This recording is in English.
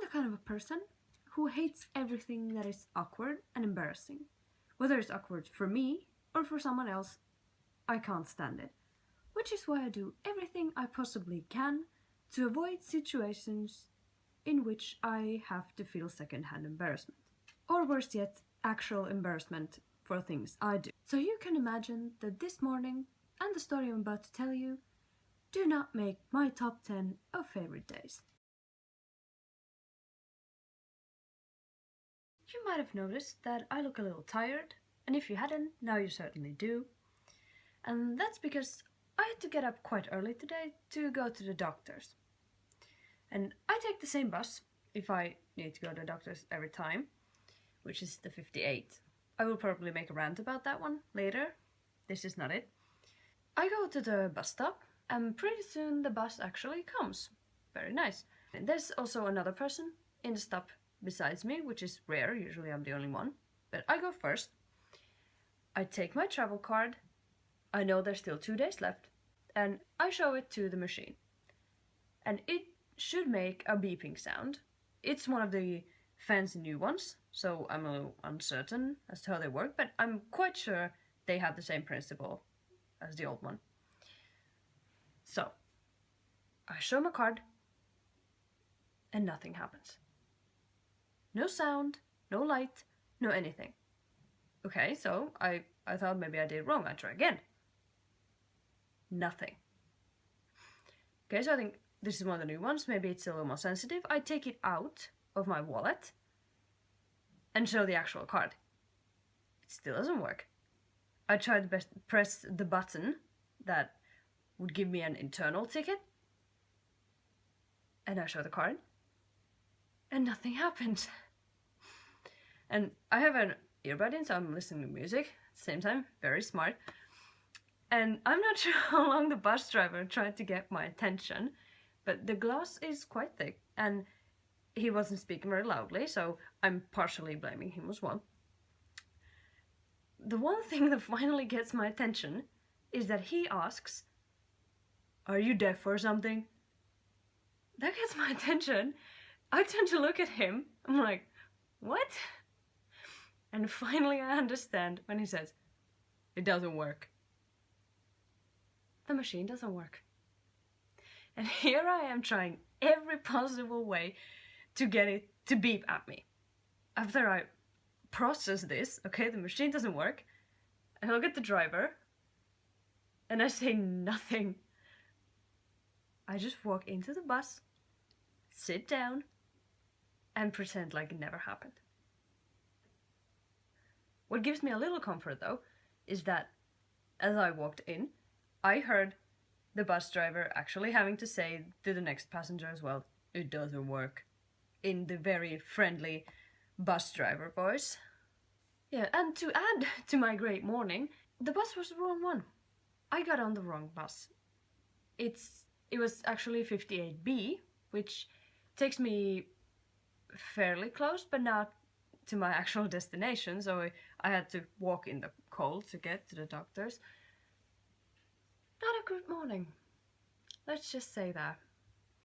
the kind of a person who hates everything that is awkward and embarrassing. Whether it's awkward for me or for someone else, I can't stand it. Which is why I do everything I possibly can to avoid situations in which I have to feel secondhand embarrassment. Or worse yet, actual embarrassment for things I do. So you can imagine that this morning, and the story I'm about to tell you, do not make my top 10 of favorite days. You might have noticed that I look a little tired, and if you hadn't, now you certainly do. And that's because I had to get up quite early today to go to the doctor's. And I take the same bus if I need to go to the doctor's every time, which is the 58. I will probably make a rant about that one later. This is not it. I go to the bus stop, and pretty soon the bus actually comes. Very nice. And there's also another person in the stop besides me, which is rare. Usually I'm the only one. But I go first. I take my travel card. I know there's still 2 days left. And I show it to the machine. And it should make a beeping sound. It's one of the fancy new ones, so I'm a little uncertain as to how they work, but I'm quite sure they have the same principle as the old one. So, I show my card, and nothing happens. No sound, no light, no anything. Okay, so I thought maybe I did it wrong. I try again. Nothing. Okay, so I think this is one of the new ones. Maybe it's a little more sensitive. I take it out of my wallet and show the actual card. It still doesn't work. I tried to press the button that would give me an internal ticket, and I show the card, and nothing happened. And I have an earbud in, so I'm listening to music at the same time. Very smart. And I'm not sure how long the bus driver tried to get my attention, but the glass is quite thick, and he wasn't speaking very loudly, so I'm partially blaming him as well. The one thing that finally gets my attention is that he asks, "Are you deaf or something?" That gets my attention. I turn to look at him. I'm like, what? And finally I understand when he says, "It doesn't work." The machine doesn't work. And here I am trying every possible way to get it to beep at me. After I process this, okay, the machine doesn't work, I look at the driver, and I say nothing. I just walk into the bus, sit down, and pretend like it never happened. What gives me a little comfort, though, is that as I walked in, I heard the bus driver actually having to say to the next passenger as well, "It doesn't work," in the very friendly bus driver voice. Yeah, and to add to my great morning, the bus was the wrong one. I got on the wrong bus. It was actually 58B, which takes me fairly close, but not to my actual destination, so I had to walk in the cold to get to the doctor's. Not a good morning. Let's just say that.